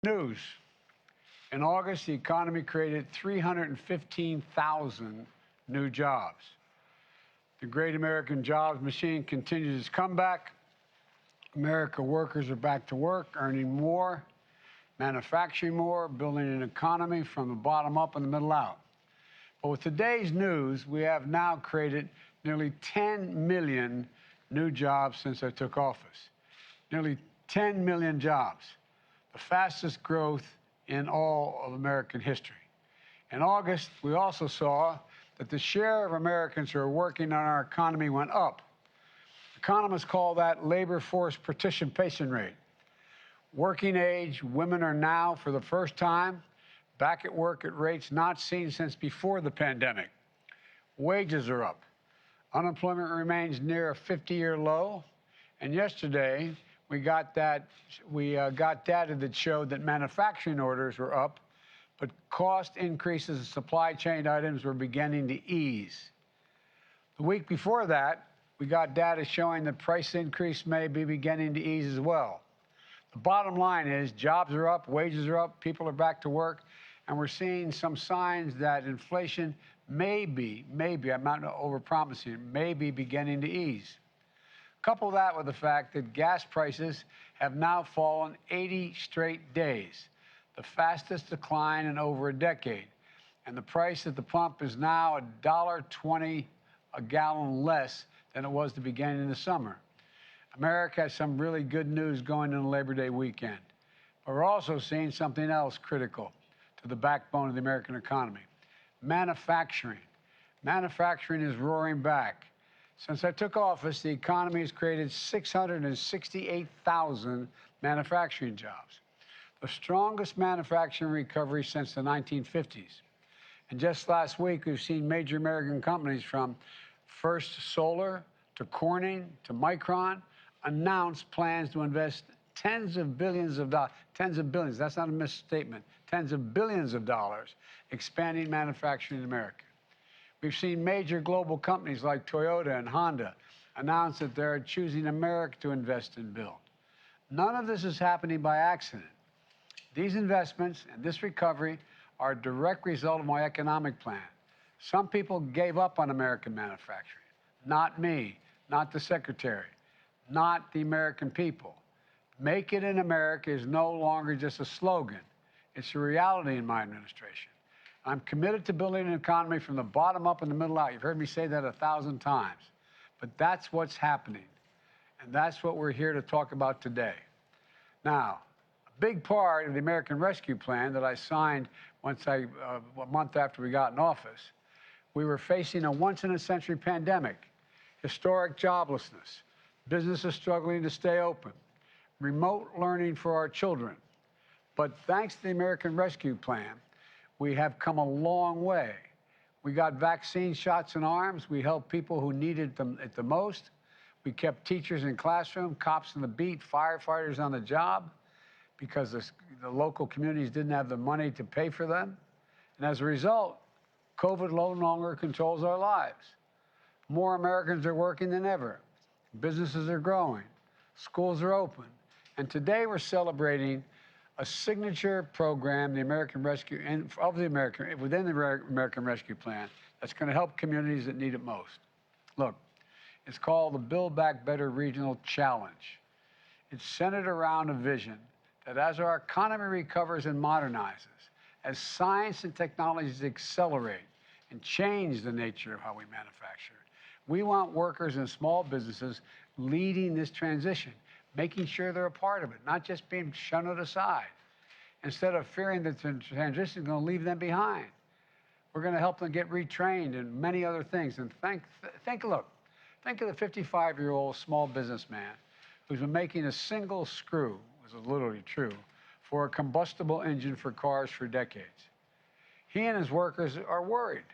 News. In August, the economy created 315,000 new jobs. The great American jobs machine continues its comeback. American workers are back to work, earning more, manufacturing more, building an economy from the bottom up and the middle out. But with today's news, we have now created nearly 10 million new jobs since I took office. Nearly 10 million jobs, the fastest growth in all of American history. In August, we also saw that the share of Americans who are working on our economy went up. Economists call that labor force participation rate. Working age women are now, for the first time, back at work at rates not seen since before the pandemic. Wages are up. Unemployment remains near a 50-year low. And yesterday, we got data that showed that manufacturing orders were up, but cost increases in supply chain items were beginning to ease. The week before that, we got data showing that price increase may be beginning to ease as well. The bottom line is jobs are up, wages are up, people are back to work, and we're seeing some signs that inflation may be, I'm not overpromising, may be beginning to ease. Couple that with the fact that gas prices have now fallen 80 straight days, the fastest decline in over a decade. And the price at the pump is now $1.20 a gallon less than it was the beginning of the summer. America has some really good news going into Labor Day weekend. But we're also seeing something else critical to the backbone of the American economy: manufacturing. Manufacturing is roaring back. Since I took office, the economy has created 668,000 manufacturing jobs, the strongest manufacturing recovery since the 1950s. And just last week, we've seen major American companies from First Solar to Corning to Micron announce plans to invest tens of billions, that's not a misstatement, tens of billions of dollars expanding manufacturing in America. We've seen major global companies like Toyota and Honda announce that they're choosing America to invest and build. None of this is happening by accident. These investments and this recovery are a direct result of my economic plan. Some people gave up on American manufacturing. Not me, not the secretary, not the American people. Make it in America is no longer just a slogan. It's a reality in my administration. I'm committed to building an economy from the bottom up and the middle out. You've heard me say that 1,000 times. But that's what's happening. And that's what we're here to talk about today. Now, a big part of the American Rescue Plan that I signed a month after we got in office, we were facing a once-in-a-century pandemic, historic joblessness, businesses struggling to stay open, remote learning for our children. But thanks to the American Rescue Plan, we have come a long way. We got vaccine shots in arms. We helped people who needed them at the most. We kept teachers in classroom, cops on the beat, firefighters on the job because the local communities didn't have the money to pay for them. And as a result, COVID no longer controls our lives. More Americans are working than ever. Businesses are growing. Schools are open. And today we're celebrating a signature program, the American Rescue, within the American Rescue Plan, that's going to help communities that need it most. Look, it's called the Build Back Better Regional Challenge. It's centered around a vision that as our economy recovers and modernizes, as science and technologies accelerate and change the nature of how we manufacture, we want workers and small businesses leading this transition, making sure they're a part of it, not just being shunned aside. Instead of fearing that the transition is going to leave them behind, we're going to help them get retrained and many other things. And think of the 55-year-old small businessman who's been making a single screw, this is literally true, for a combustible engine for cars for decades. He and his workers are worried.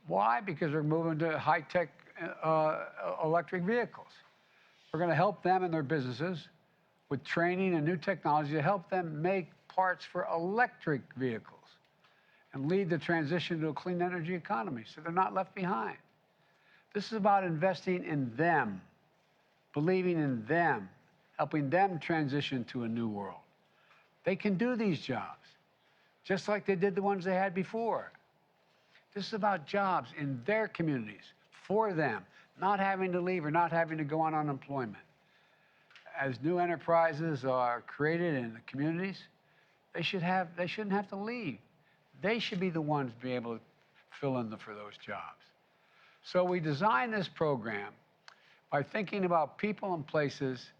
Why? Because we're moving to high-tech electric vehicles. We're going to help them and their businesses with training and new technology to help them make parts for electric vehicles and lead the transition to a clean energy economy so they're not left behind. This is about investing in them, believing in them, helping them transition to a new world. They can do these jobs, just like they did the ones they had before. This is about jobs in their communities, for them, not having to leave or not having to go on unemployment. As new enterprises are created in the communities, they shouldn't have to leave. They should be the ones to be able to fill in for those jobs. So we designed this program by thinking about people and places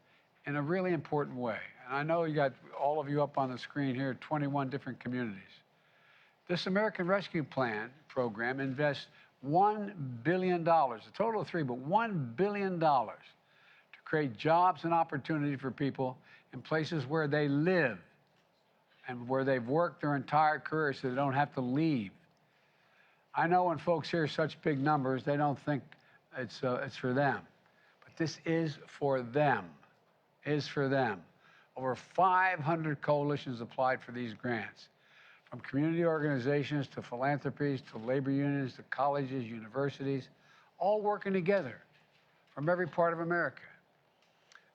in a really important way. And I know you got all of you up on the screen here, 21 different communities. This American Rescue Plan program invests $1 billion, a total of three, but $1 billion to create jobs and opportunity for people in places where they live and where they've worked their entire career so they don't have to leave. I know when folks hear such big numbers, they don't think it's for them. But this is for them. It is for them. Over 500 coalitions applied for these grants, from community organizations to philanthropies to labor unions to colleges, universities, all working together from every part of America.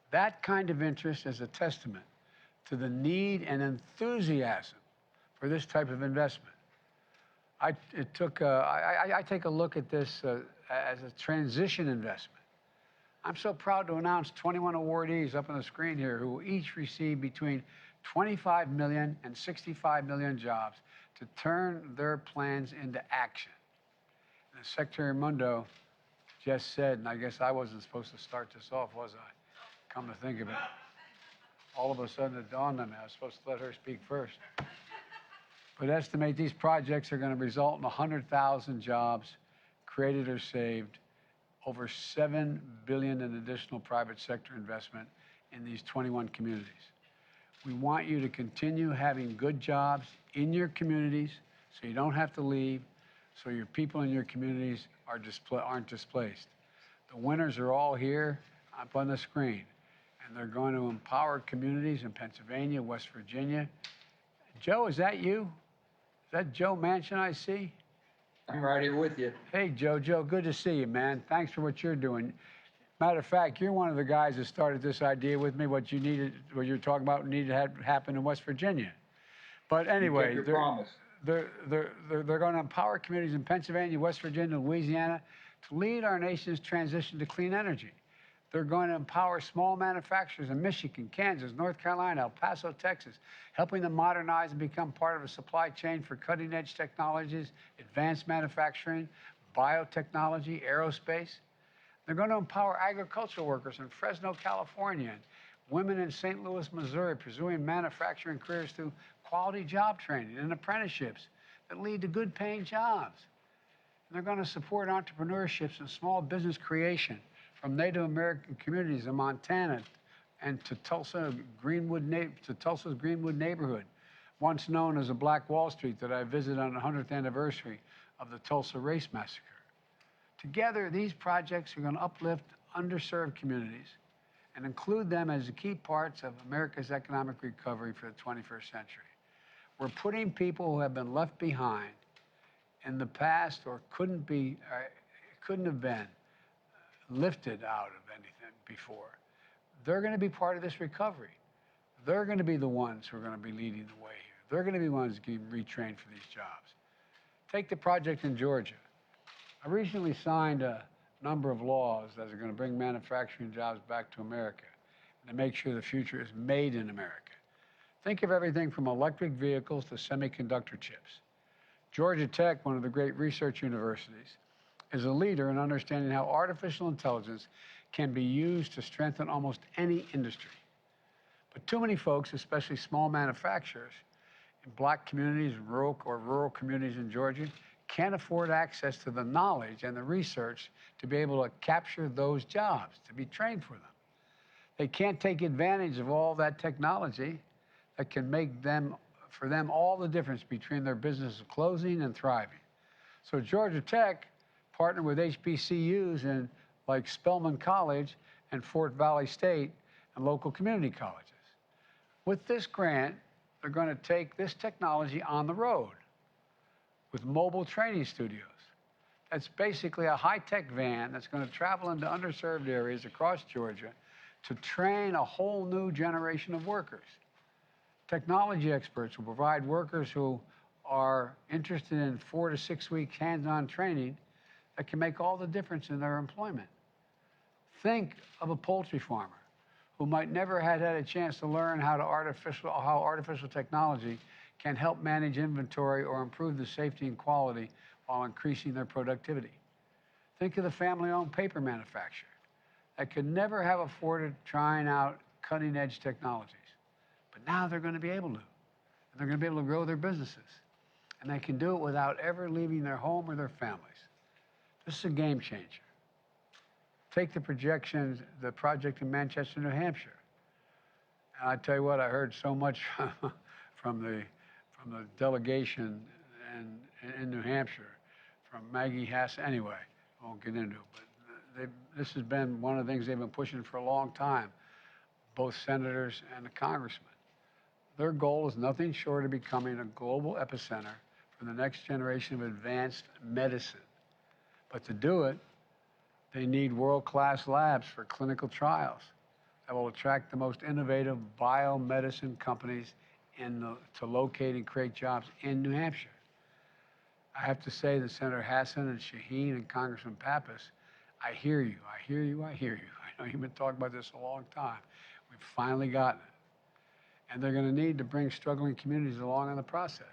That kind of interest is a testament to the need and enthusiasm for this type of investment. I take a look at this as a transition investment. I'm so proud to announce 21 awardees up on the screen here who each receive between 25 million and 65 million jobs to turn their plans into action. And as Secretary Raimondo just said, and I guess I wasn't supposed to start this off, was I? Come to think of it. All of a sudden it dawned on me I was supposed to let her speak first. But estimate these projects are going to result in 100,000 jobs created or saved, over $7 billion in additional private sector investment in these 21 communities. We want you to continue having good jobs in your communities so you don't have to leave, so your people in your communities aren't displaced. The winners are all here up on the screen, and they're going to empower communities in Pennsylvania, West Virginia. Joe, is that you? Is that Joe Manchin I see? I'm right here with you. Hey, Joe, good to see you, man. Thanks for what you're doing. Matter of fact, you're one of the guys that started this idea with me, what you're talking about needed to happen in West Virginia. But anyway, you kept your promise. They're going to empower communities in Pennsylvania, West Virginia, Louisiana to lead our nation's transition to clean energy. They're going to empower small manufacturers in Michigan, Kansas, North Carolina, El Paso, Texas, helping them modernize and become part of a supply chain for cutting-edge technologies, advanced manufacturing, biotechnology, aerospace. They're going to empower agricultural workers in Fresno, California, and women in St. Louis, Missouri, pursuing manufacturing careers through quality job training and apprenticeships that lead to good-paying jobs. And they're going to support entrepreneurships and small business creation from Native American communities in Montana and to Tulsa's Greenwood neighborhood, once known as a Black Wall Street that I visited on the 100th anniversary of the Tulsa Race Massacre. Together, these projects are going to uplift underserved communities and include them as the key parts of America's economic recovery for the 21st century. We're putting people who have been left behind in the past or couldn't have been lifted out of anything before. They're going to be part of this recovery. They're going to be the ones who are going to be leading the way here. They're going to be the ones getting retrained for these jobs. Take the project in Georgia. I recently signed a number of laws that are going to bring manufacturing jobs back to America and to make sure the future is made in America. Think of everything from electric vehicles to semiconductor chips. Georgia Tech, one of the great research universities, is a leader in understanding how artificial intelligence can be used to strengthen almost any industry. But too many folks, especially small manufacturers in Black communities, rural communities in Georgia, can't afford access to the knowledge and the research to be able to capture those jobs, to be trained for them. They can't take advantage of all that technology that can make for them all the difference between their business closing and thriving. So Georgia Tech partnered with HBCUs in like Spelman College and Fort Valley State and local community colleges. With this grant, they're going to take this technology on the road with mobile training studios. That's basically a high-tech van that's going to travel into underserved areas across Georgia to train a whole new generation of workers. Technology experts will provide workers who are interested in 4 to 6 week hands-on training that can make all the difference in their employment. Think of a poultry farmer who might never had a chance to learn how artificial technology can help manage inventory or improve the safety and quality while increasing their productivity. Think of the family-owned paper manufacturer that could never have afforded trying out cutting-edge technologies. But now they're going to be able to. And they're going to be able to grow their businesses. And they can do it without ever leaving their home or their families. This is a game changer. Take the project in Manchester, New Hampshire. And I tell you what, I heard so much from the delegation in New Hampshire, from Maggie Hass. Anyway, I won't get into it, but this has been one of the things they've been pushing for a long time, both senators and the congressmen. Their goal is nothing short of becoming a global epicenter for the next generation of advanced medicine. But to do it, they need world-class labs for clinical trials that will attract the most innovative biomedicine companies to locate and create jobs in New Hampshire. I have to say that Senator Hassan and Shaheen and Congressman Pappas, I hear you, I hear you, I hear you. I know you've been talking about this a long time. We've finally gotten it. And they're going to need to bring struggling communities along in the process.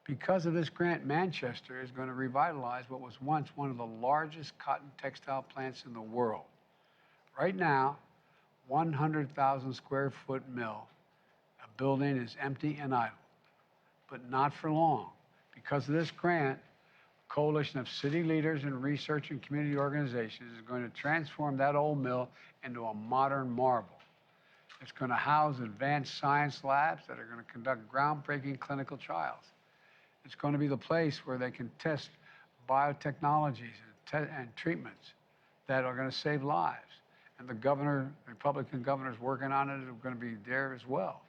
Because of this grant, Manchester is going to revitalize what was once one of the largest cotton textile plants in the world. Right now, 100,000 square foot mill, a building is empty and idle, but not for long. Because of this grant, a coalition of city leaders and research and community organizations is going to transform that old mill into a modern marvel. It's going to house advanced science labs that are going to conduct groundbreaking clinical trials. It's going to be the place where they can test biotechnologies and treatments that are going to save lives. And the Republican governors working on it are going to be there as well.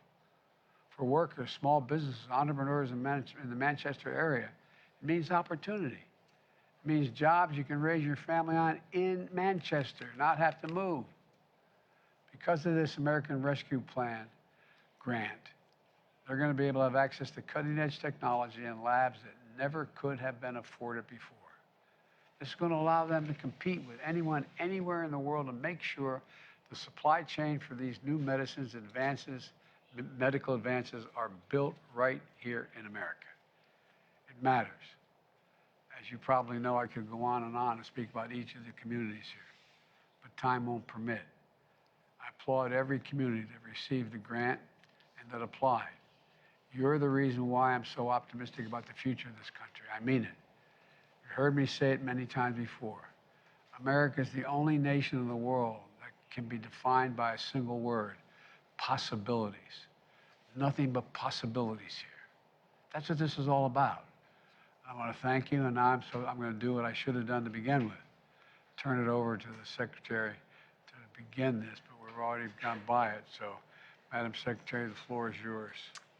For workers, small businesses, entrepreneurs in the Manchester area, it means opportunity. It means jobs you can raise your family on in Manchester, not have to move. Because of this American Rescue Plan grant, they're going to be able to have access to cutting-edge technology and labs that never could have been afforded before. This is going to allow them to compete with anyone, anywhere in the world, and make sure the supply chain for these new medicines, medical advances, are built right here in America. It matters. As you probably know, I could go on and speak about each of the communities here, but time won't permit. I applaud every community that received the grant and that applied. You're the reason why I'm so optimistic about the future of this country. I mean it. You heard me say it many times before. America is the only nation in the world that can be defined by a single word: possibilities. Nothing but possibilities here. That's what this is all about. I want to thank you, and now I'm going to do what I should have done to begin with. Turn it over to the Secretary to begin this, but we've already gone by it. So, Madam Secretary, the floor is yours.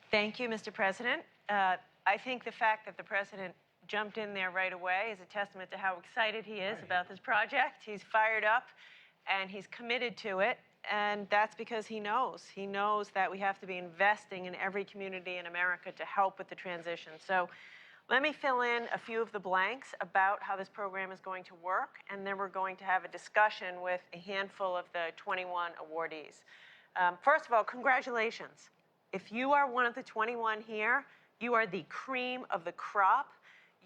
Thank you, Mr. President. I think the fact that the President jumped in there right away is a testament to how excited he is about this project. He's fired up, and he's committed to it, and that's because he knows. He knows that we have to be investing in every community in America to help with the transition. So let me fill in a few of the blanks about how this program is going to work, and then we're going to have a discussion with a handful of the 21 awardees. First of all, congratulations. If you are one of the 21 here, you are the cream of the crop.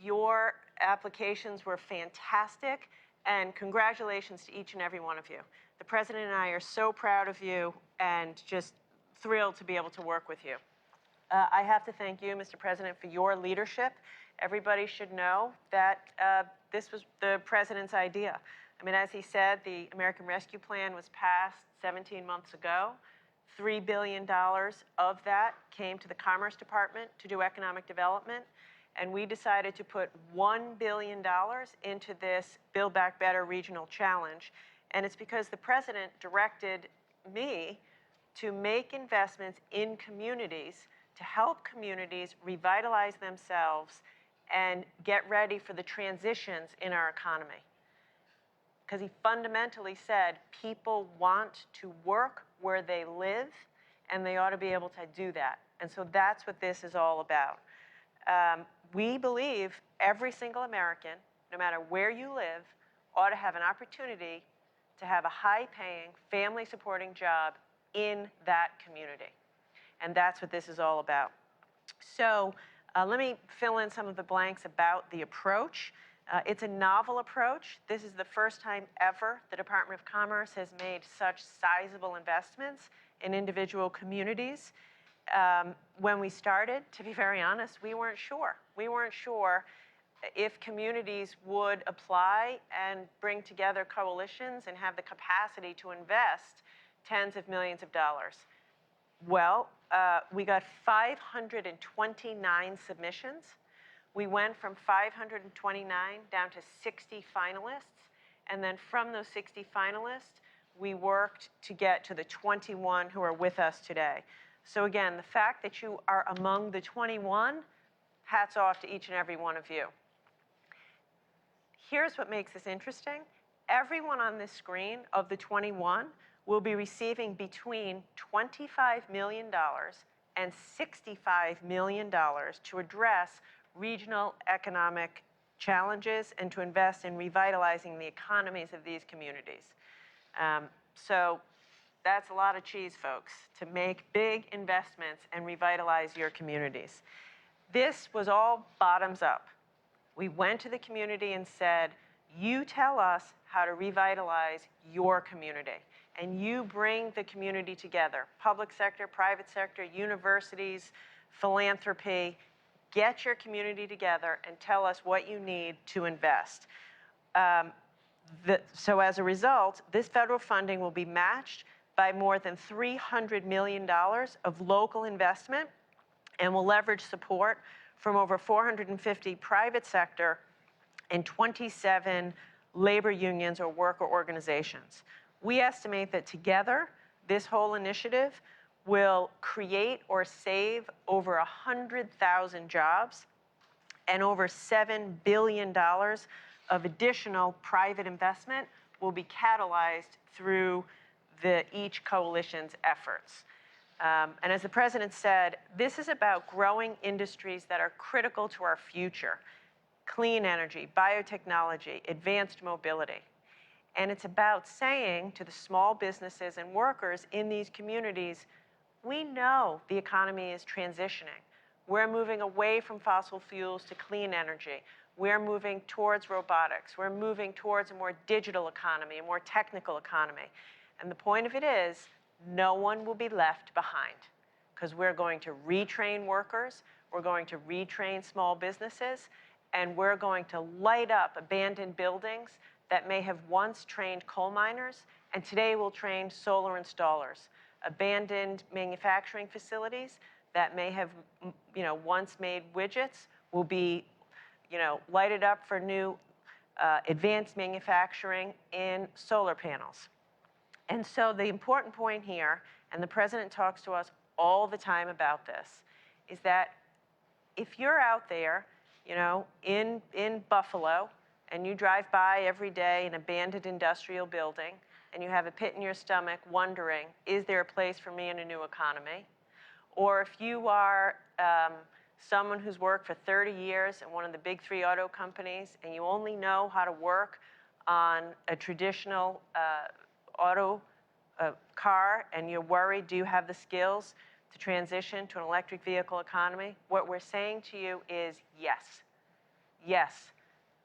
Your applications were fantastic, and congratulations to each and every one of you. The President and I are so proud of you and just thrilled to be able to work with you. I have to thank you, Mr. President, for your leadership. Everybody should know that this was the President's idea. I mean, as he said, the American Rescue Plan was passed 17 months ago. $3 billion of that came to the Commerce Department to do economic development, and we decided to put $1 billion into this Build Back Better regional challenge, and it's because the President directed me to make investments in communities to help communities revitalize themselves and get ready for the transitions in our economy. Because he fundamentally said people want to work where they live, and they ought to be able to do that. And so that's what this is all about. We believe every single American, no matter where you live, ought to have an opportunity to have a high-paying, family-supporting job in that community. And that's what this is all about. So let me fill in some of the blanks about the approach. It's a novel approach. This is the first time ever the Department of Commerce has made such sizable investments in individual communities. When we started, to be very honest, we weren't sure. We weren't sure if communities would apply and bring together coalitions and have the capacity to invest tens of millions of dollars. Well, we got 529 submissions. We went from 529 down to 60 finalists. And then from those 60 finalists, we worked to get to the 21 who are with us today. So again, the fact that you are among the 21, hats off to each and every one of you. Here's what makes this interesting. Everyone on this screen of the 21 will be receiving between $25 million and $65 million to address regional economic challenges and to invest in revitalizing the economies of these communities. So that's a lot of cheese, folks, to make big investments and revitalize your communities. This was all bottoms up. We went to the community and said, you tell us how to revitalize your community. And you bring the community together, public sector, private sector, universities, philanthropy. Get your community together and tell us what you need to invest. So as a result, this federal funding will be matched by more than $300 million of local investment and will leverage support from over 450 private sector and 27 labor unions or worker organizations. We estimate that together, this whole initiative will create or save over 100,000 jobs and over $7 billion of additional private investment will be catalyzed through each coalition's efforts. And as the president said, this is about growing industries that are critical to our future: clean energy, biotechnology, advanced mobility. And it's about saying to the small businesses and workers in these communities, we know the economy is transitioning. We're moving away from fossil fuels to clean energy. We're moving towards robotics. We're moving towards a more digital economy, a more technical economy. And the point of it is, no one will be left behind, because we're going to retrain workers, we're going to retrain small businesses, and we're going to light up abandoned buildings that may have once trained coal miners and today will train solar installers. Abandoned manufacturing facilities that may have once made widgets will be lighted up for new advanced manufacturing in solar panels. And so the important point here, and the president talks to us all the time about this, is that if you're out there, in Buffalo, and you drive by every day an abandoned industrial building, and you have a pit in your stomach wondering, is there a place for me in a new economy? Or if you are someone who's worked for 30 years in one of the big 3 auto companies, and you only know how to work on a traditional auto car, and you're worried, do you have the skills to transition to an electric vehicle economy? What we're saying to you is yes. Yes,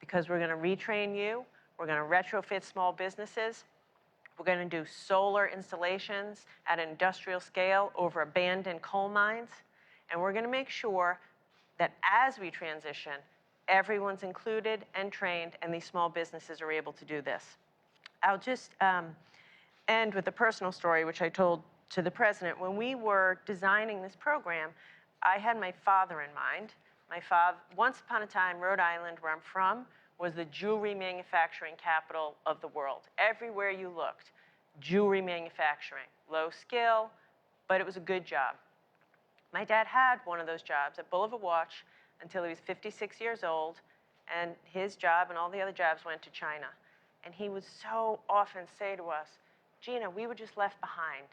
because we're going to retrain you. We're going to retrofit small businesses. We're going to do solar installations at an industrial scale over abandoned coal mines. And we're going to make sure that as we transition, everyone's included and trained, and these small businesses are able to do this. I'll just end with a personal story, which I told to the president. When we were designing this program, I had my father in mind. My father, once upon a time, Rhode Island, where I'm from, was the jewelry manufacturing capital of the world. Everywhere you looked, jewelry manufacturing. Low skill, but it was a good job. My dad had one of those jobs at Bull of a Watch until he was 56 years old, and his job and all the other jobs went to China. And he would so often say to us, Gina, we were just left behind.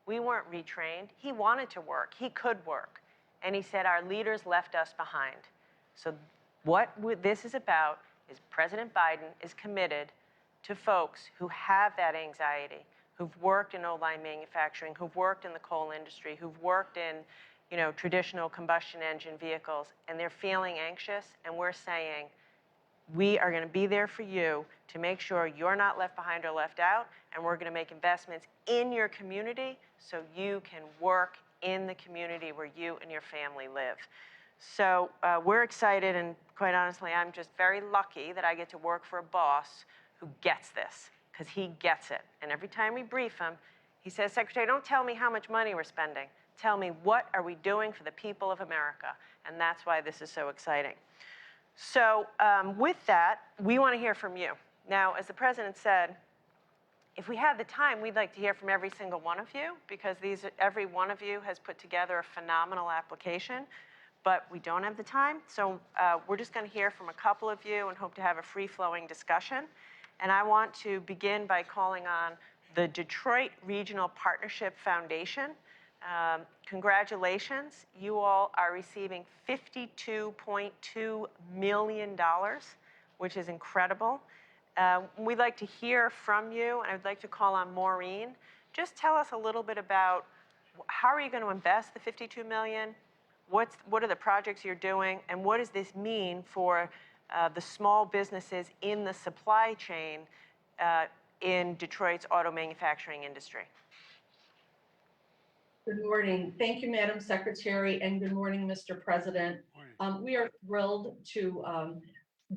We weren't retrained. He wanted to work. He could work. And he said, our leaders left us behind. So what this is about is President Biden is committed to folks who have that anxiety, who've worked in O-line manufacturing, who've worked in the coal industry, who've worked in, traditional combustion engine vehicles, and they're feeling anxious, and we're saying, we are going to be there for you to make sure you're not left behind or left out, and we're going to make investments in your community so you can work in the community where you and your family live. So we're excited, and quite honestly, I'm just very lucky that I get to work for a boss who gets this, because he gets it. And every time we brief him, he says, Secretary, don't tell me how much money we're spending. Tell me, what are we doing for the people of America? And that's why this is so exciting. So with that, we want to hear from you. Now, as the President said, if we had the time, we'd like to hear from every single one of you, because every one of you has put together a phenomenal application, but we don't have the time. So we're just going to hear from a couple of you and hope to have a free-flowing discussion. And I want to begin by calling on the Detroit Regional Partnership Foundation. Congratulations. You all are receiving $52.2 million, which is incredible. We'd like to hear from you, and I'd like to call on Maureen. Just tell us a little bit about how are you going to invest the $52 million? What are the projects you're doing, and what does this mean for the small businesses in the supply chain in Detroit's auto manufacturing industry? Good morning. Thank you, Madam Secretary, and good morning, Mr. President. We are thrilled to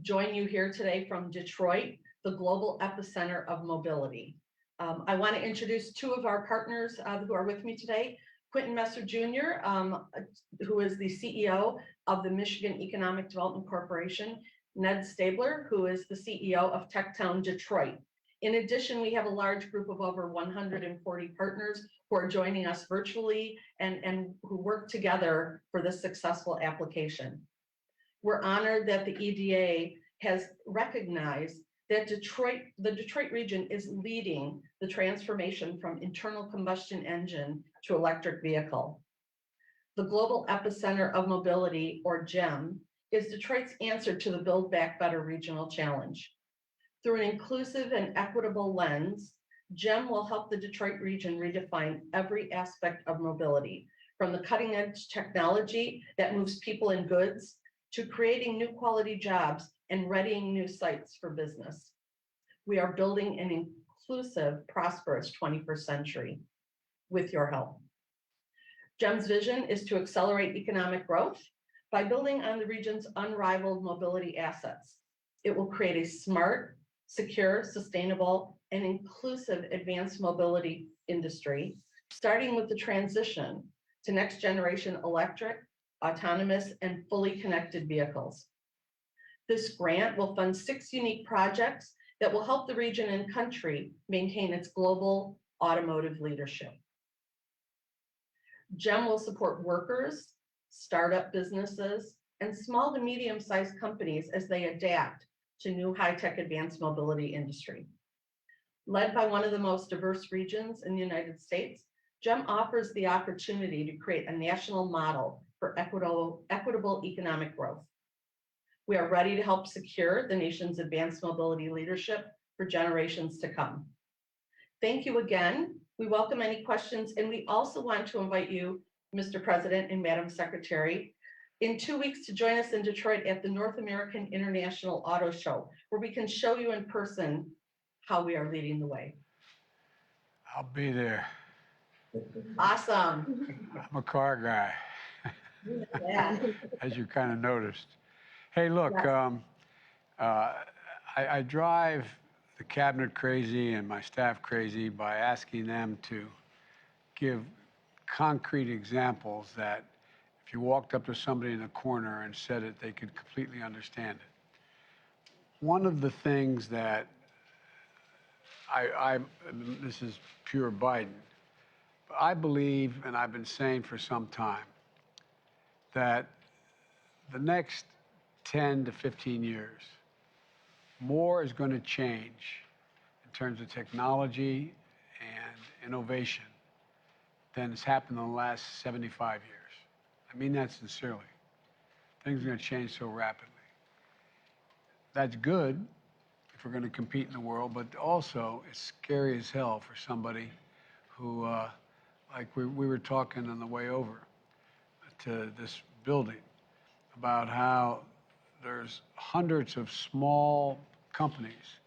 join you here today from Detroit, the global epicenter of mobility. I want to introduce two of our partners who are with me today. Quentin Messer Jr., who is the CEO of the Michigan Economic Development Corporation, Ned Stabler, who is the CEO of Techtown Detroit. In addition, we have a large group of over 140 partners who are joining us virtually and who work together for this successful application. We're honored that the EDA has recognized that the Detroit region is leading the transformation from internal combustion engine to electric vehicle. The Global Epicenter of Mobility, or GEM, is Detroit's answer to the Build Back Better regional challenge. Through an inclusive and equitable lens, GEM will help the Detroit region redefine every aspect of mobility, from the cutting edge technology that moves people and goods to creating new quality jobs and readying new sites for business. We are building an inclusive, prosperous 21st century with your help. GEM's vision is to accelerate economic growth by building on the region's unrivaled mobility assets. It will create a smart, secure, sustainable, and inclusive advanced mobility industry, starting with the transition to next generation electric, autonomous, and fully connected vehicles. This grant will fund 6 unique projects that will help the region and country maintain its global automotive leadership. GEM will support workers, startup businesses, and small to medium-sized companies as they adapt to new high-tech advanced mobility industry. Led by one of the most diverse regions in the United States, GEM offers the opportunity to create a national model for equitable economic growth. We are ready to help secure the nation's advanced mobility leadership for generations to come. Thank you again. We welcome any questions, and we also want to invite you, Mr. President and Madam Secretary, in 2 weeks to join us in Detroit at the North American International Auto Show, where we can show you in person how we are leading the way. I'll be there. Awesome. I'm a car guy, Yeah. as you kind of noticed. Hey, look, I drive the cabinet crazy and my staff crazy by asking them to give concrete examples that if you walked up to somebody in a corner and said it, they could completely understand it. One of the things that this is pure Biden, but I believe, and I've been saying for some time, that the next 10 to 15 years, more is going to change in terms of technology and innovation than has happened in the last 75 years. I mean that sincerely. Things are going to change so rapidly. That's good if we're going to compete in the world, but also it's scary as hell for somebody who, like we were talking on the way over to this building about how there's hundreds of small companies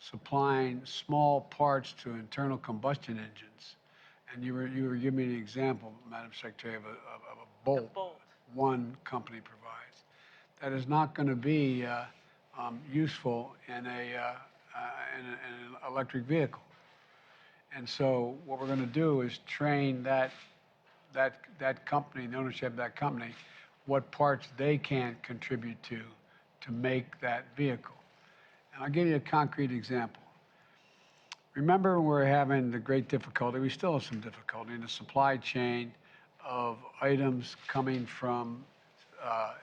supplying small parts to internal combustion engines. And you were giving me an example, Madam Secretary, of a bolt, one company provides. That is not going to be useful in an electric vehicle. And so what we're going to do is train that company, the ownership of that company, what parts they can contribute to make that vehicle. And I'll give you a concrete example. Remember when we were having the great difficulty, we still have some difficulty in the supply chain of items coming from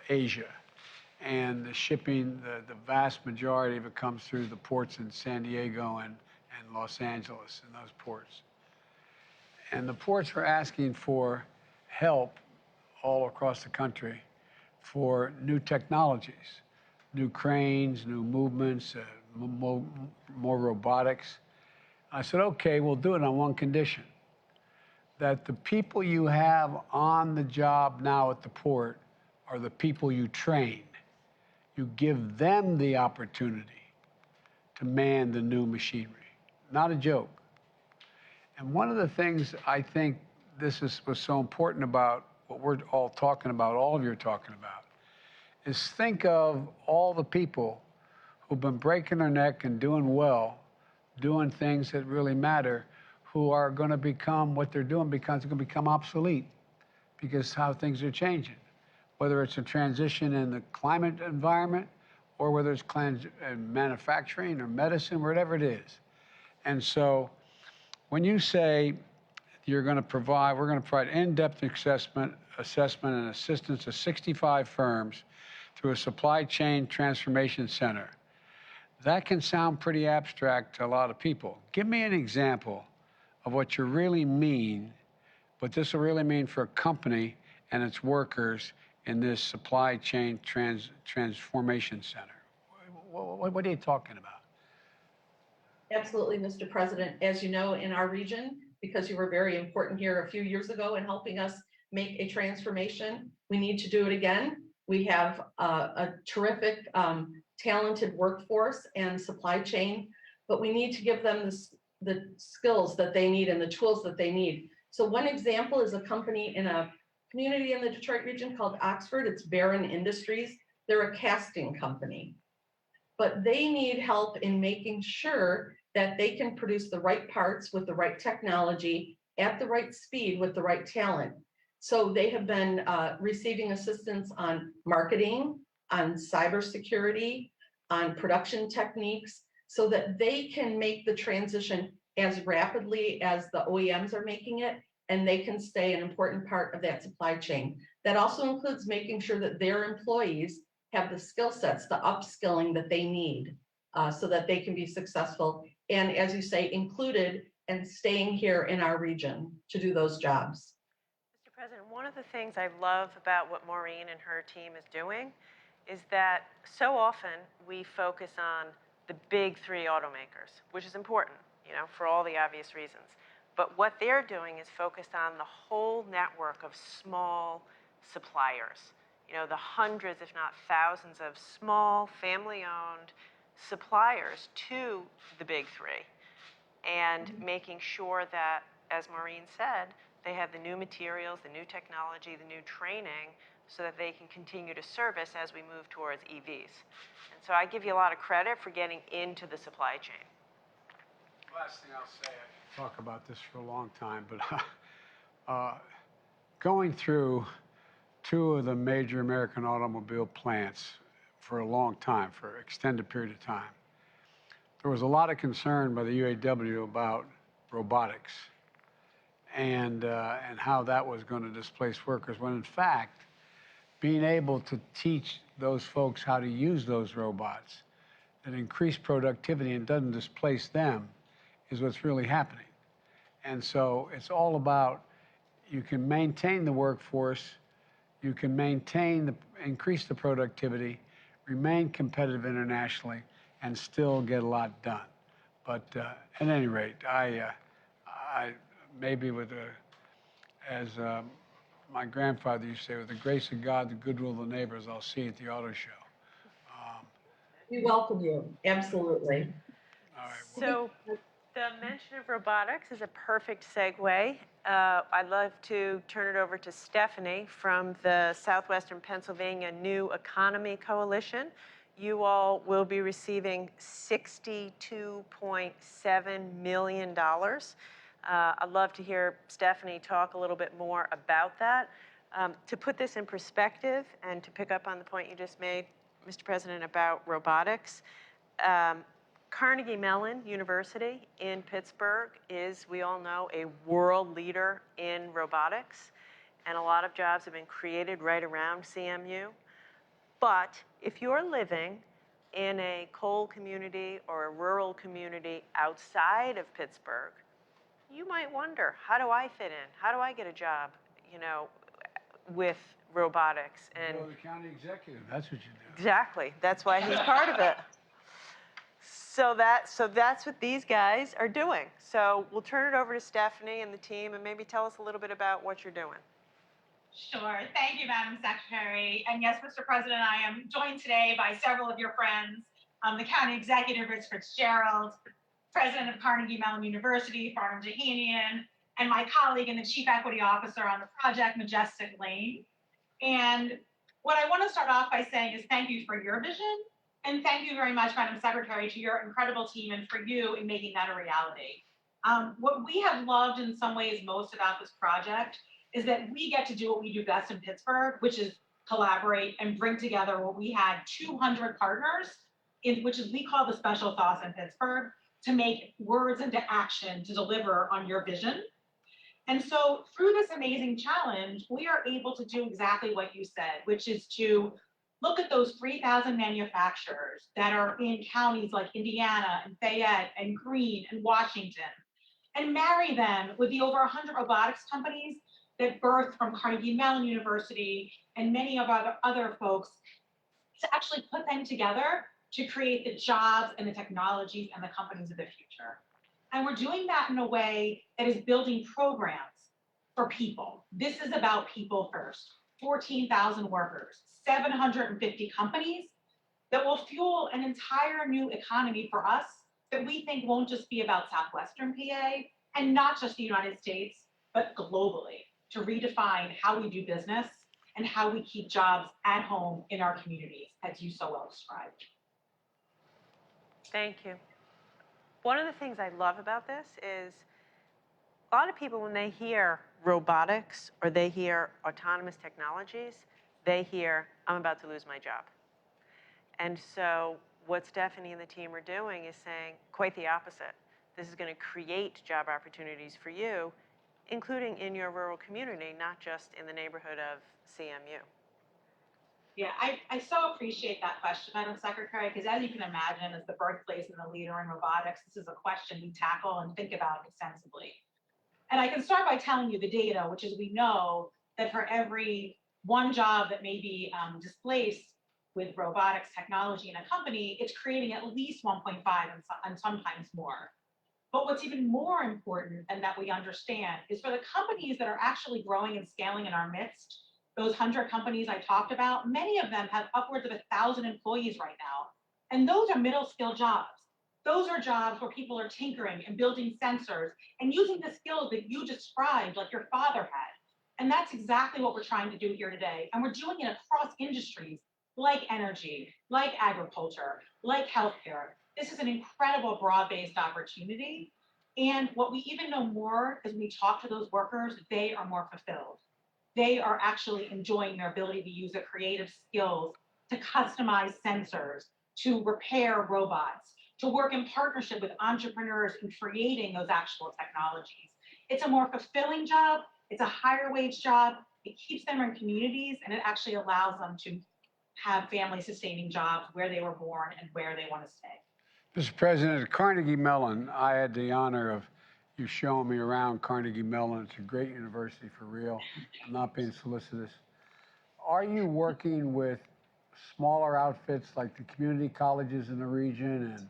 Asia. And the shipping, the vast majority of it comes through the ports in San Diego and Los Angeles and those ports. And the ports are asking for help all across the country for new technologies, new cranes, new movements, more robotics. I said, okay, we'll do it on one condition, that the people you have on the job now at the port are the people you train. You give them the opportunity to man the new machinery. Not a joke. And one of the things I think was so important about what we're all talking about, all of you are talking about, is think of all the people who've been breaking their neck and doing well, doing things that really matter, who are going to become what they're doing because they're going to become obsolete because how things are changing. Whether it's a transition in the climate environment or whether it's manufacturing or medicine, whatever it is. And so when you say we're going to provide in-depth assessment and assistance to 65 firms through a supply chain transformation center. That can sound pretty abstract to a lot of people. Give me an example of what you really mean, what this will really mean for a company and its workers in this supply chain transformation center. What are you talking about? Absolutely, Mr. President. As you know, in our region, because you were very important here a few years ago in helping us make a transformation, we need to do it again. We have a terrific, talented workforce and supply chain, but we need to give them the skills that they need and the tools that they need. So one example is a company in a community in the Detroit region called Oxford. It's Barron Industries. They're a casting company, but they need help in making sure that they can produce the right parts with the right technology at the right speed with the right talent. So they have been receiving assistance on marketing, on cybersecurity, on production techniques, so that they can make the transition as rapidly as the OEMs are making it, and they can stay an important part of that supply chain. That also includes making sure that their employees have the skill sets, the upskilling that they need so that they can be successful. And as you say, included and staying here in our region to do those jobs. Mr. President, one of the things I love about what Maureen and her team is doing is that so often we focus on the big three automakers, which is important, for all the obvious reasons. But what they're doing is focused on the whole network of small suppliers. The hundreds, if not thousands, of small, family-owned suppliers to the big three, and making sure that, as Maureen said, they have the new materials, the new technology, the new training, so that they can continue to service as we move towards EVs. And so I give you a lot of credit for getting into the supply chain. Last thing I'll say, I could talk about this for a long time, but going through two of the major American automobile plants for a long time, for an extended period of time, there was a lot of concern by the UAW about robotics and how that was going to displace workers, when in fact, being able to teach those folks how to use those robots that increase productivity and doesn't displace them is what's really happening. And so it's all about you can maintain the workforce, you can increase the productivity, remain competitive internationally, and still get a lot done. But at any rate, I maybe with as my grandfather used to say, with the grace of God, the goodwill of the neighbors, I'll see you at the auto show. We welcome you, absolutely. All right. So the mention of robotics is a perfect segue. I'd love to turn it over to Stephanie from the Southwestern Pennsylvania New Economy Coalition. You all will be receiving $62.7 million. I'd love to hear Stephanie talk a little bit more about that. To put this in perspective and to pick up on the point you just made, Mr. President, about robotics, Carnegie Mellon University in Pittsburgh is, we all know, a world leader in robotics, and a lot of jobs have been created right around CMU. But if you're living in a coal community or a rural community outside of Pittsburgh, you might wonder, how do I fit in? How do I get a job, with robotics? And You're the county executive, that's what you do. exactly, that's why he's part of it. So that's what these guys are doing. So we'll turn it over to Stephanie and the team, and maybe tell us a little bit about what you're doing. Sure. Thank you, Madam Secretary. And yes, Mr. President, I am joined today by several of your friends, the County Executive, Rich Fitzgerald, President of Carnegie Mellon University, Farnham Jahanian, and my colleague and the Chief Equity Officer on the project, Majestic Lane. And what I want to start off by saying is thank you for your vision. And thank you very much, Madam Secretary, to your incredible team and for you in making that a reality. What we have loved in some ways most about this project is that we get to do what we do best in Pittsburgh, which is collaborate and bring together what we had 200 partners, which is we call the special sauce in Pittsburgh, to make words into action to deliver on your vision. And so through this amazing challenge, we are able to do exactly what you said, which is to look at those 3,000 manufacturers that are in counties like Indiana and Fayette and Greene and Washington, and marry them with the over 100 robotics companies that birthed from Carnegie Mellon University and many of other folks, to actually put them together to create the jobs and the technologies and the companies of the future. And we're doing that in a way that is building programs for people. This is about people first. 14,000 workers, 750 companies that will fuel an entire new economy for us that we think won't just be about Southwestern PA and not just the United States, but globally, to redefine how we do business and how we keep jobs at home in our communities, as you so well described. Thank you. One of the things I love about this is a lot of people, when they hear robotics or they hear autonomous technologies, they hear, I'm about to lose my job. And so what Stephanie and the team are doing is saying quite the opposite. This is going to create job opportunities for you, including in your rural community, not just in the neighborhood of CMU. Yeah, I so appreciate that question, Madam Secretary, because as you can imagine, as the birthplace and the leader in robotics, this is a question we tackle and think about extensively. And I can start by telling you the data, which is we know that for every one job that may be displaced with robotics technology in a company, it's creating at least 1.5 and sometimes more. But what's even more important, and that we understand, is for the companies that are actually growing and scaling in our midst, those 100 companies I talked about, many of them have upwards of 1,000 employees right now. And those are middle skill jobs. Those are jobs where people are tinkering and building sensors and using the skills that you described, like your father had. And that's exactly what we're trying to do here today. And we're doing it across industries like energy, like agriculture, like healthcare. This is an incredible broad-based opportunity. And what we even know more is when we talk to those workers, they are more fulfilled. They are actually enjoying their ability to use their creative skills to customize sensors, to repair robots, to work in partnership with entrepreneurs in creating those actual technologies. It's a more fulfilling job. It's a higher wage job. It keeps them in communities, and it actually allows them to have family sustaining jobs where they were born and where they want to stay. Mr. President, at Carnegie Mellon, I had the honor of you're showing me around Carnegie Mellon. It's a great university for real. I'm not being solicitous. Are you working with smaller outfits like the community colleges in the region? And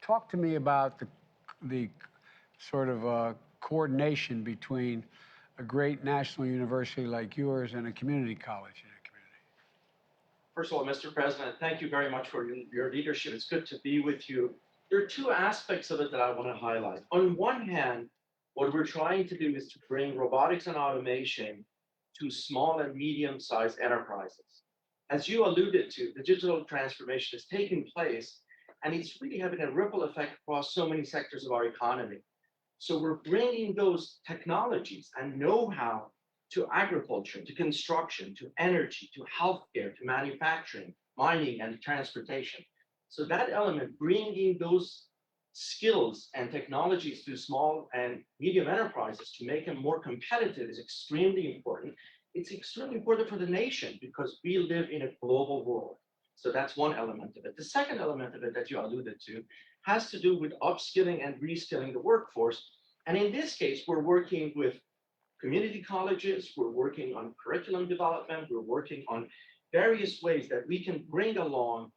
talk to me about the sort of coordination between a great national university like yours and a community college in a community. First of all, Mr. President, thank you very much for your leadership. It's good to be with you. There are two aspects of it that I want to highlight. On one hand, what we're trying to do is to bring robotics and automation to small and medium-sized enterprises. As you alluded to, the digital transformation is taking place, and it's really having a ripple effect across so many sectors of our economy. So we're bringing those technologies and know-how to agriculture, to construction, to energy, to healthcare, to manufacturing, mining, and transportation. So that element, bringing those skills and technologies to small and medium enterprises to make them more competitive is extremely important. It's extremely important for the nation because we live in a global world. So that's one element of it. The second element of it that you alluded to has to do with upskilling and reskilling the workforce. And in this case, we're working with community colleges, we're working on curriculum development, we're working on various ways that we can bring along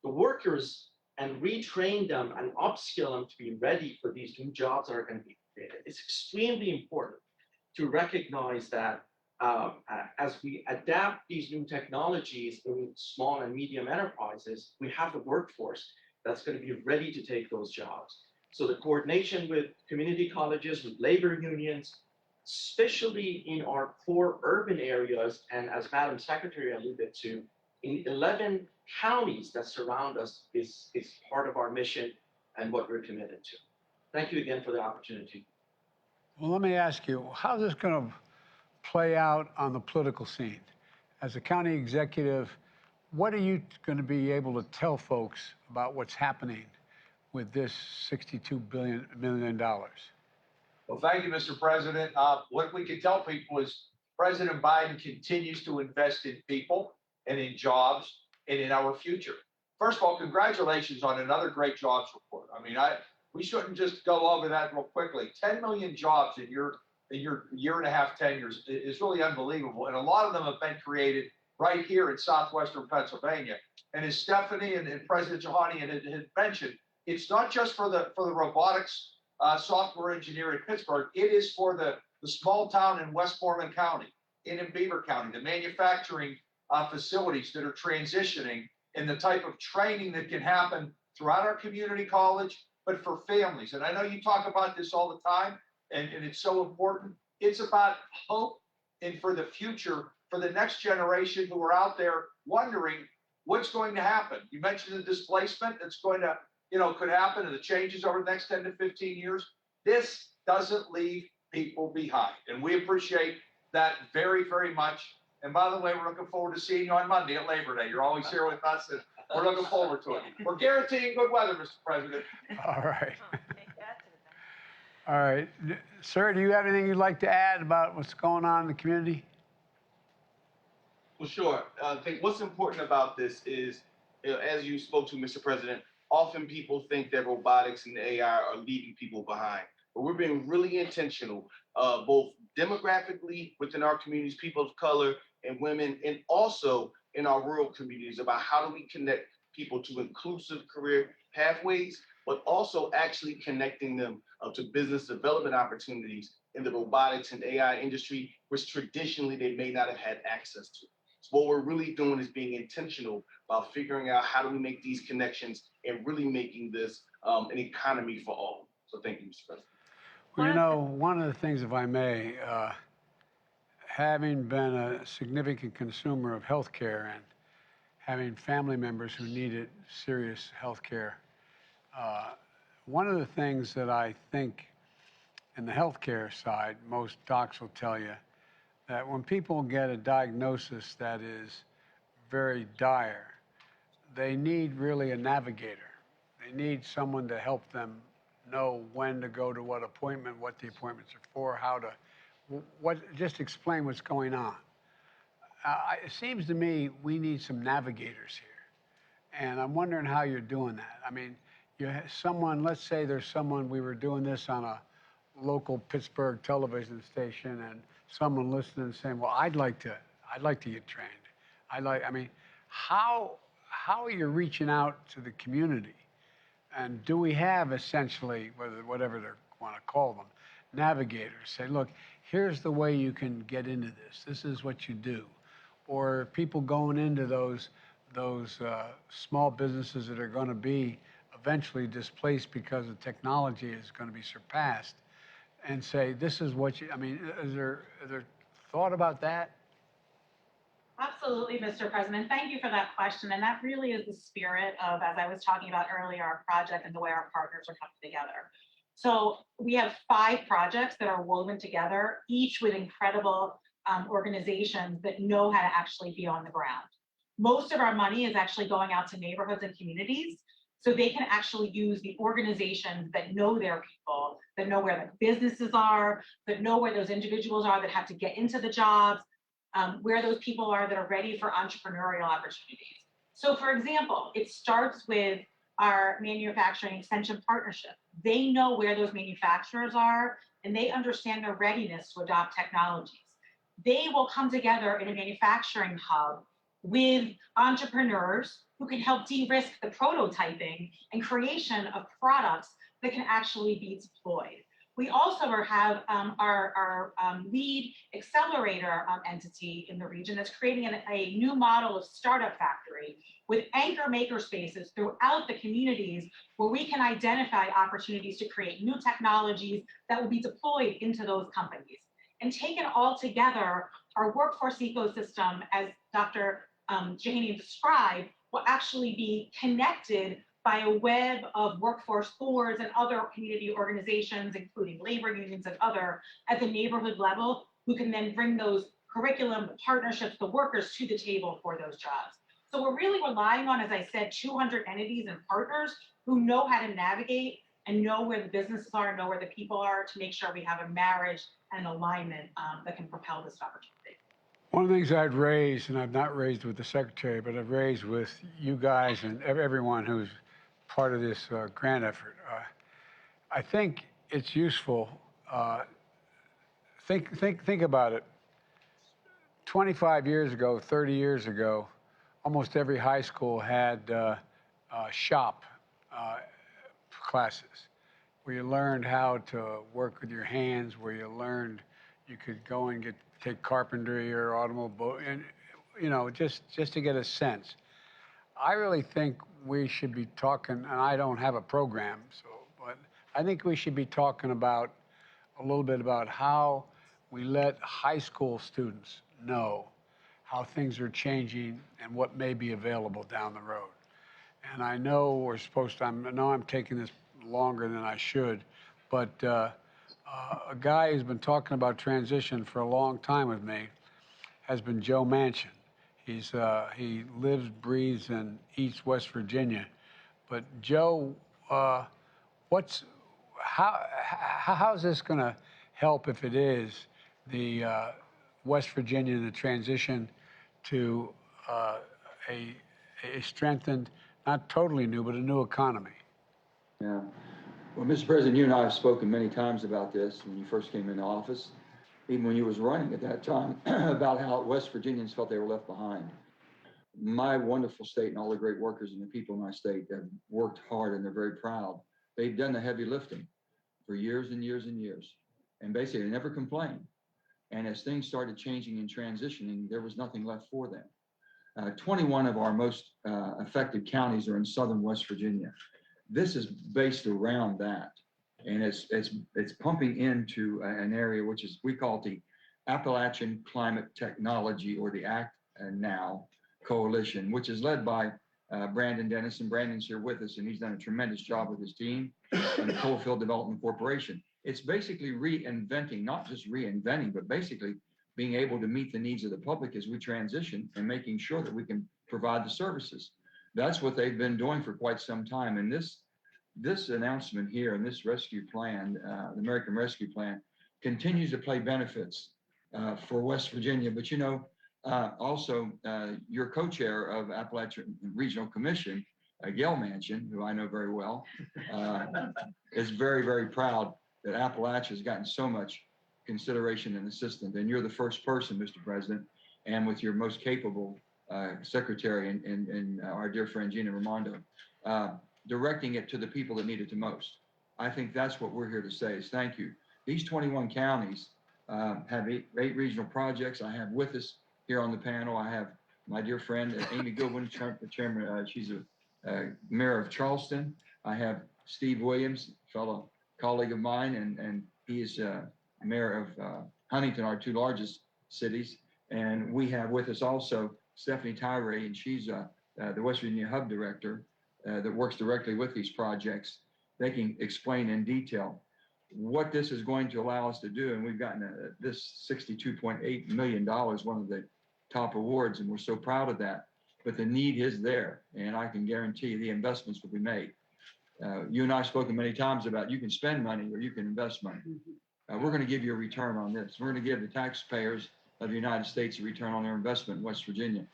the workers and retrain them and upskill them to be ready for these new jobs that are going to be created. It's extremely important to recognize that as we adapt these new technologies in small and medium enterprises, we have the workforce that's going to be ready to take those jobs. So the coordination with community colleges, with labor unions, especially in our core urban areas, and as Madam Secretary alluded to, in 11 counties that surround us is part of our mission and what we're committed to. Thank you again for the opportunity. Well, let me ask you, how's this going to play out on the political scene? As a county executive, what are you going to be able to tell folks about what's happening with this $62 million? Well, thank you, Mr. President. What we can tell people is President Biden continues to invest in people and in jobs and in our future. First of all, congratulations on another great jobs report. I mean, we shouldn't just go over that real quickly. 10 million jobs in your year and a half tenures is really unbelievable. And a lot of them have been created right here in southwestern Pennsylvania. And as Stephanie and President Johannian had mentioned, it's not just for the robotics software engineer in Pittsburgh. It is for the small town in Westmoreland County, in Beaver County, the manufacturing facilities that are transitioning, and the type of training that can happen throughout our community college, but for families. And I know you talk about this all the time, and it's so important. It's about hope and for the future, for the next generation who are out there wondering what's going to happen. You mentioned the displacement that's going to, could happen, and the changes over the next 10 to 15 years. This doesn't leave people behind. And we appreciate that very, very much. And by the way, we're looking forward to seeing you on Monday at Labor Day. You're always here with us, and we're looking forward to it. We're guaranteeing good weather, Mr. President. All right. Take that to the bank. All right. Sir, do you have anything you'd like to add about what's going on in the community? Well, sure. I think what's important about this is, as you spoke to, Mr. President, often people think that robotics and AI are leaving people behind. But we're being really intentional, both demographically within our communities, people of color and women, and also in our rural communities about how do we connect people to inclusive career pathways, but also actually connecting them to business development opportunities in the robotics and AI industry, which traditionally they may not have had access to. So what we're really doing is being intentional about figuring out how do we make these connections and really making this an economy for all. So thank you, Mr. President. Well, one of the things, if I may, having been a significant consumer of healthcare and having family members who needed serious healthcare, one of the things that I think in the healthcare side, most docs will tell you that when people get a diagnosis that is very dire, they need really a navigator. They need someone to help them know when to go to what appointment, what the appointments are for, how to, just explain what's going on. It seems to me we need some navigators here. And I'm wondering how you're doing that. I mean, let's say there's someone, we were doing this on local Pittsburgh television station and someone listening saying, "Well, I'd like to get trained. I mean, how are you reaching out to the community? And do we have essentially, whatever they want to call them, navigators? Say, look, here's the way you can get into this. This is what you do." Or people going into those small businesses that are going to be eventually displaced because the technology is going to be surpassed, and say, this is what you. I mean, is there thought about that? Absolutely, Mr. President. Thank you for that question. And that really is the spirit of, as I was talking about earlier, our project and the way our partners are coming together. So we have 5 projects that are woven together, each with incredible organizations that know how to actually be on the ground. Most of our money is actually going out to neighborhoods and communities so they can actually use the organizations that know their people, that know where the businesses are, that know where those individuals are that have to get into the jobs, where those people are that are ready for entrepreneurial opportunities. So for example, it starts with our manufacturing extension partnership. They know where those manufacturers are and they understand their readiness to adopt technologies. They will come together in a manufacturing hub with entrepreneurs who can help de-risk the prototyping and creation of products that can actually be deployed. We also have our lead accelerator entity in the region that's creating a new model of startup factory with anchor maker spaces throughout the communities where we can identify opportunities to create new technologies that will be deployed into those companies. And taken all together, our workforce ecosystem, as Dr. Janey described, will actually be connected by a web of workforce boards and other community organizations, including labor unions and other, at the neighborhood level, who can then bring those curriculum partnerships, the workers to the table for those jobs. So we're really relying on, as I said, 200 entities and partners who know how to navigate and know where the businesses are, know where the people are, to make sure we have a marriage and alignment that can propel this opportunity. One of the things I'd raised, and I've not raised with the secretary, but I've raised with you guys and everyone who's part of this grant effort. I think it's useful. Think about it. 25 years ago, 30 years ago, almost every high school had shop classes where you learned how to work with your hands, where you learned you could go and take carpentry or automobile, and just to get a sense. I really think we should be talking, and I don't have a program, but I think we should be talking about a little bit about how we let high school students know how things are changing and what may be available down the road. And I know we're supposed to, I know I'm taking this longer than I should, but a guy who's been talking about transition for a long time with me has been Joe Manchin. He lives, breathes, and eats West Virginia. But Joe, how's this going to help, if it is, the West Virginia, the transition to a strengthened, not totally new, but a new economy? Yeah. Well, Mr. President, you and I have spoken many times about this when you first came into office, even when you was running at that time, about how West Virginians felt they were left behind. My wonderful state and all the great workers and the people in my state have worked hard and they're very proud. They've done the heavy lifting for years and years and years. And basically they never complained. And as things started changing and transitioning, there was nothing left for them. 21 of our most affected counties are in southern West Virginia. This is based around that. And it's pumping into an area which is, we call it the Appalachian Climate Technology, or the ACT Now Coalition, which is led by Brandon Dennis, and Brandon's here with us, and he's done a tremendous job with his team and the Coalfield Development Corporation. It's basically reinventing, not just reinventing, but basically being able to meet the needs of the public as we transition and making sure that we can provide the services. That's what they've been doing for quite some time. And this announcement here and this rescue plan, the American Rescue Plan, continues to play benefits for West Virginia. But also your co-chair of Appalachian Regional Commission, Gail Manchin, who I know very well, is very, very proud that Appalachia has gotten so much consideration and assistance. And you're the first person, Mr. President, and with your most capable secretary and our dear friend Gina Raimondo, directing it to the people that need it the most. I think that's what we're here to say is thank you. These 21 counties have eight regional projects. I have with us here on the panel, I have my dear friend Amy Goodwin, chairman, she's a mayor of Charleston. I have Steve Williams, fellow colleague of mine, and he is mayor of Huntington, our two largest cities. And we have with us also Stephanie Tyree, and she's the West Virginia Hub Director that works directly with these projects. They can explain in detail what this is going to allow us to do. And we've gotten this $62.8 million, one of the top awards, and we're so proud of that. But the need is there, and I can guarantee the investments will be made. You and I have spoken many times about you can spend money or you can invest money. We're going to give you a return on this. We're going to give the taxpayers of the United States a return on their investment in West Virginia.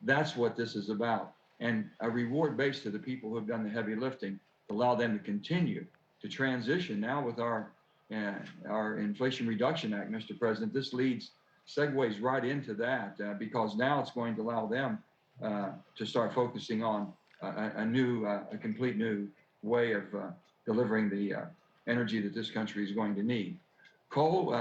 That's what this is about. And a reward base to the people who have done the heavy lifting, allow them to continue to transition now with our Inflation Reduction Act, Mr. President. This segues right into that because now it's going to allow them to start focusing on a complete new way of delivering the energy that this country is going to need. Coal,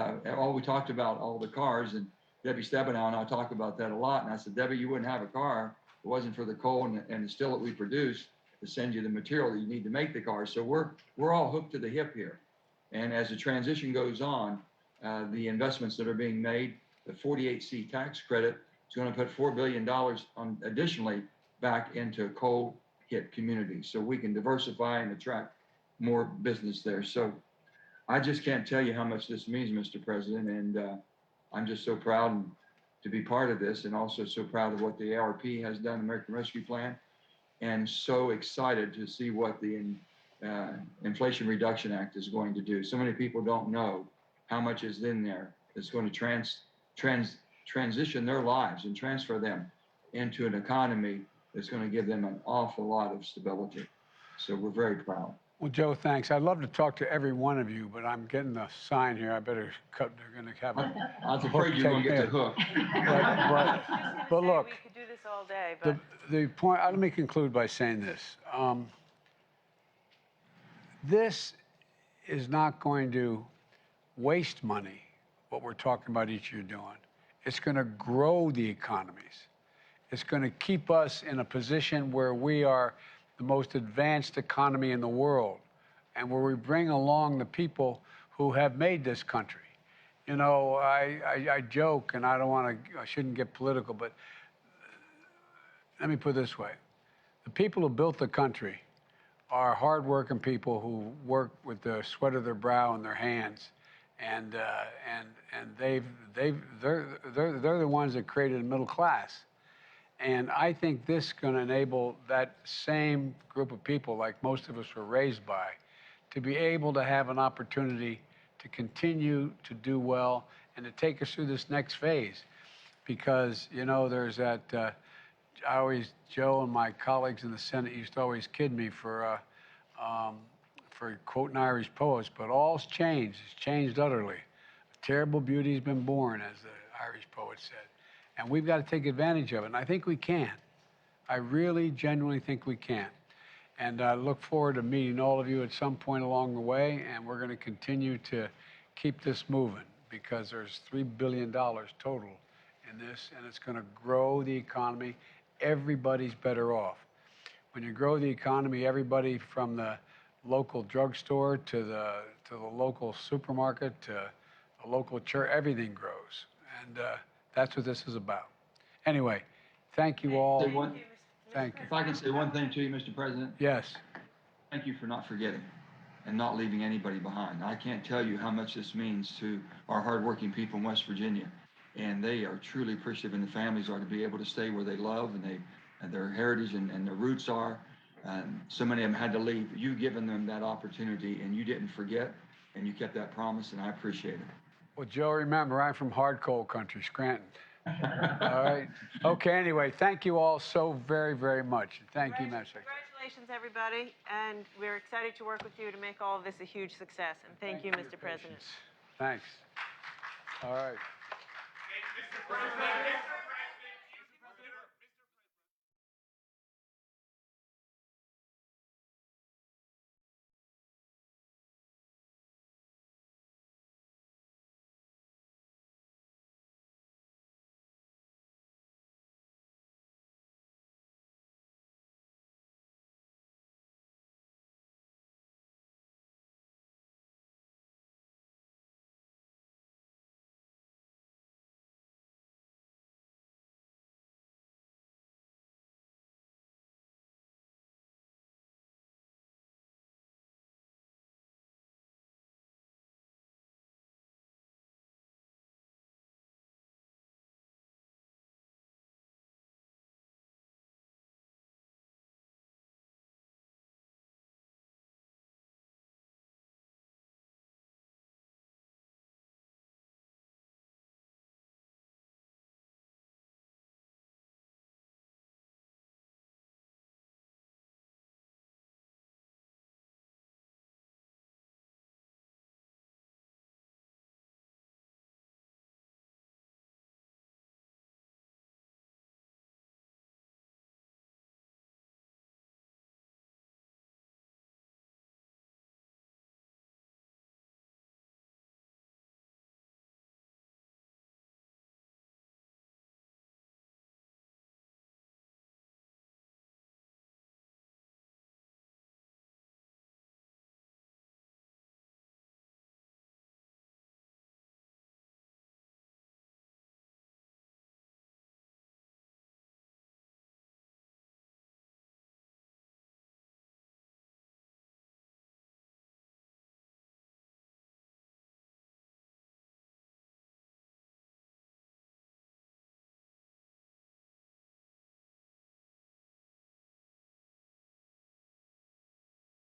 we talked about all the cars, and Debbie Stabenow and I talk about that a lot. And I said, Debbie, you wouldn't have a car if it wasn't for the coal and the steel that we produce to send you the material that you need to make the car. So we're all hooked to the hip here. And as the transition goes on, the investments that are being made, the 48C tax credit is going to put $4 billion on additionally back into coal hit communities so we can diversify and attract more business there. So I just can't tell you how much this means, Mr. President, and I'm just so proud to be part of this, and also so proud of what the ARP has done, American Rescue Plan, and so excited to see what the Inflation Reduction Act is going to do. So many people don't know how much is in there that's going to transition their lives and transfer them into an economy that's going to give them an awful lot of stability. So we're very proud. Well, Joe, thanks. I'd love to talk to every one of you, but I'm getting the sign here. I better cut. They're going to have a I was afraid you were going to get the hook. But look, we could do this all day, the, but the point, let me conclude by saying this. This is not going to waste money, what we're talking about each year doing. It's going to grow the economies. It's going to keep us in a position where we are the most advanced economy in the world, and where we bring along the people who have made this country. You know, I joke, and I shouldn't get political, but let me put it this way. The people who built the country are hardworking people who work with the sweat of their brow and their hands, and they're the ones that created a middle class. And I think this is going to enable that same group of people, like most of us were raised by, to be able to have an opportunity to continue to do well and to take us through this next phase. Because, you know, there's that, Joe and my colleagues in the Senate used to always kid me for quoting Irish poets, but all's changed. It's changed utterly. A terrible beauty's been born, as the Irish poet said. And we've got to take advantage of it, and I think we can. I really, genuinely think we can. And I look forward to meeting all of you at some point along the way, and we're going to continue to keep this moving because there's $3 billion total in this, and it's going to grow the economy. Everybody's better off. When you grow the economy, everybody from the local drugstore to the local supermarket to the local church, everything grows. And that's what this is about. Anyway, thank you all. Thank you. If I can say one thing to you, Mr. President. Yes. Thank you for not forgetting and not leaving anybody behind. I can't tell you how much this means to our hardworking people in West Virginia. And they are truly appreciative, and the families are to be able to stay where they love and their heritage and their roots are. And so many of them had to leave. You've given them that opportunity, and you didn't forget, and you kept that promise, and I appreciate it. Well, Joe, remember, I'm from hard coal country, Scranton. All right? Okay, anyway, thank you all so very, very much. Thank you, Madam Secretary. Congratulations, everybody, and we're excited to work with you to make all of this a huge success. And thank you, for your Mr. President. patience. Thanks. All right. Mr. President.